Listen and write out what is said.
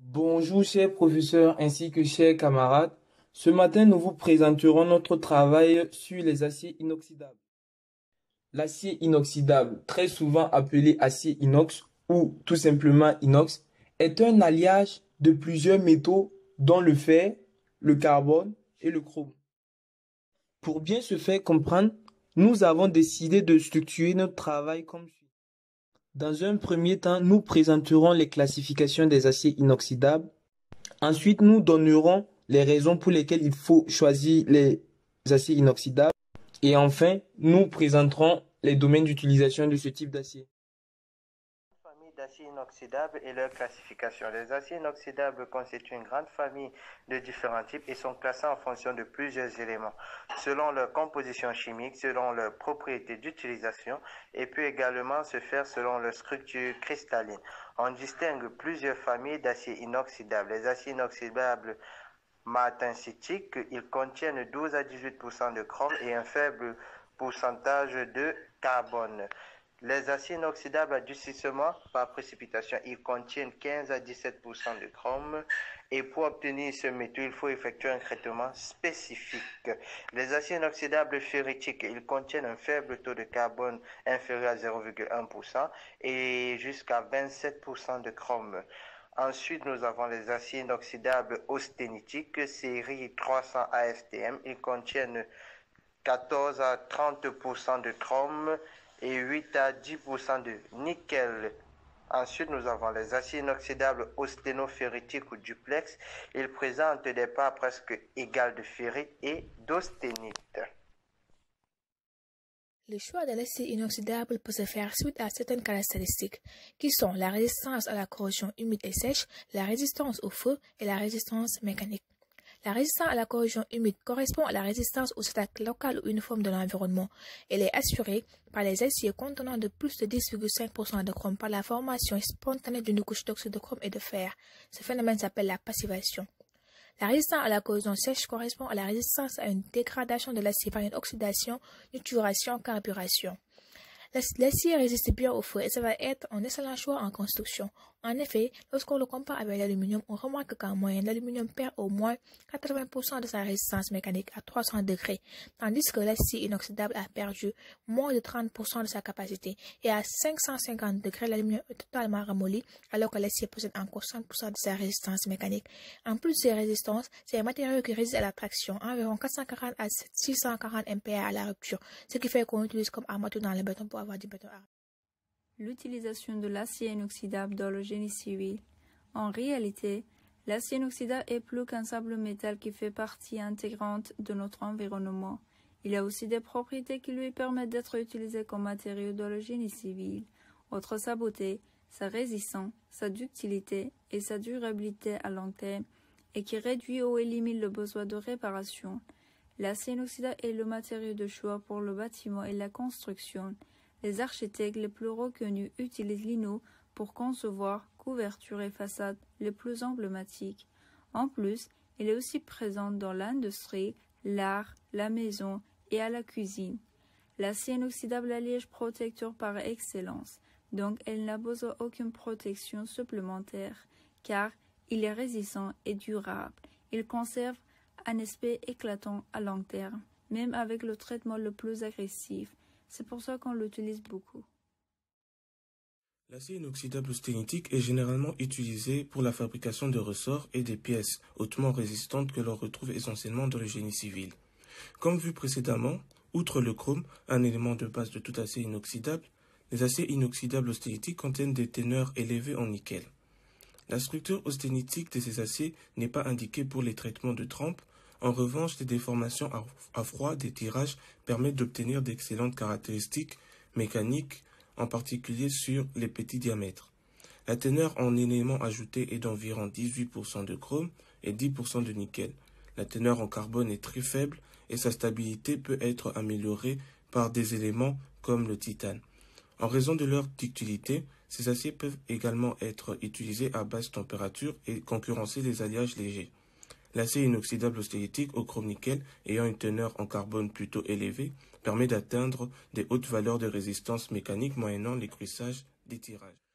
Bonjour chers professeurs ainsi que chers camarades. Ce matin, nous vous présenterons notre travail sur les aciers inoxydables. L'acier inoxydable, très souvent appelé acier inox ou tout simplement inox, est un alliage de plusieurs métaux dont le fer, le carbone et le chrome. Pour bien se faire comprendre, nous avons décidé de structurer notre travail comme suit. Dans un premier temps, nous présenterons les classifications des aciers inoxydables. Ensuite, nous donnerons les raisons pour lesquelles il faut choisir les aciers inoxydables. Et enfin, nous présenterons les domaines d'utilisation de ce type d'acier. Famille d'aciers inoxydables et leur classification. Les aciers inoxydables constituent une grande famille de différents types et sont classés en fonction de plusieurs éléments, selon leur composition chimique, selon leurs propriétés d'utilisation et peut également se faire selon leur structure cristalline. On distingue plusieurs familles d'aciers inoxydables. Les aciers inoxydables martensitique, ils contiennent 12 à 18% de chrome et un faible pourcentage de carbone. Les aciers inoxydables à durcissement par précipitation, ils contiennent 15 à 17% de chrome et pour obtenir ce métaux, il faut effectuer un traitement spécifique. Les aciers inoxydables ferritiques, ils contiennent un faible taux de carbone inférieur à 0,1% et jusqu'à 27% de chrome. Ensuite, nous avons les aciers inoxydables austénitiques, série 300 ASTM. Ils contiennent 14 à 30% de chrome et 8 à 10% de nickel. Ensuite, nous avons les aciers inoxydables austénoferritiques ou duplex. Ils présentent des parts presque égales de ferrite et d'austénite. Le choix de l'acier inoxydable peut se faire suite à certaines caractéristiques, qui sont la résistance à la corrosion humide et sèche, la résistance au feu et la résistance mécanique. La résistance à la corrosion humide correspond à la résistance aux attaques locales ou uniformes de l'environnement. Elle est assurée par les aciers contenant de plus de 10,5% de chrome par la formation spontanée d'une couche d'oxyde de chrome et de fer. Ce phénomène s'appelle la passivation. La résistance à la corrosion sèche correspond à la résistance à une dégradation de l'acier par une oxydation, nitruration, carburation. L'acier résiste bien au feu et ça va être un excellent choix en construction. En effet, lorsqu'on le compare avec l'aluminium, on remarque qu'en moyenne, l'aluminium perd au moins 80% de sa résistance mécanique à 300 degrés, tandis que l'acier inoxydable a perdu moins de 30% de sa capacité et à 550 degrés, l'aluminium est totalement ramolli alors que l'acier possède encore 100% de sa résistance mécanique. En plus de ces résistances, c'est un matériau qui résiste à la traction, environ 440 à 640 MPa à la rupture, ce qui fait qu'on l'utilise comme armature dans le béton pour avoir du béton armé. L'utilisation de l'acier inoxydable dans le génie civil. En réalité, l'acier inoxydable est plus qu'un simple métal qui fait partie intégrante de notre environnement. Il a aussi des propriétés qui lui permettent d'être utilisé comme matériau dans le génie civil. Outre sa beauté, sa résistance, sa ductilité et sa durabilité à long terme, et qui réduit ou élimine le besoin de réparation. L'acier inoxydable est le matériau de choix pour le bâtiment et la construction. Les architectes les plus reconnus utilisent l'INO pour concevoir couvertures et façades les plus emblématiques. En plus, il est aussi présent dans l'industrie, l'art, la maison et à la cuisine. L'acier inoxydable est l'alliage protecteur par excellence, donc elle n'a besoin d'aucune protection supplémentaire, car il est résistant et durable. Il conserve un aspect éclatant à long terme, même avec le traitement le plus agressif. C'est pour ça qu'on l'utilise beaucoup. L'acier inoxydable austéritique est généralement utilisé pour la fabrication de ressorts et des pièces hautement résistantes que l'on retrouve essentiellement dans le génie civil. Comme vu précédemment, outre le chrome, un élément de base de tout acier inoxydable, les aciers inoxydables austéritiques contiennent des teneurs élevées en nickel. La structure austénitique de ces aciers n'est pas indiquée pour les traitements de trempe. En revanche, les déformations à froid des tirages permettent d'obtenir d'excellentes caractéristiques mécaniques, en particulier sur les petits diamètres. La teneur en éléments ajoutés est d'environ 18% de chrome et 10% de nickel. La teneur en carbone est très faible et sa stabilité peut être améliorée par des éléments comme le titane. En raison de leur ductilité, ces aciers peuvent également être utilisés à basse température et concurrencer les alliages légers. L'acier inoxydable austéritique au chrome-nickel, ayant une teneur en carbone plutôt élevée, permet d'atteindre des hautes valeurs de résistance mécanique moyennant l'écrissage des tirages.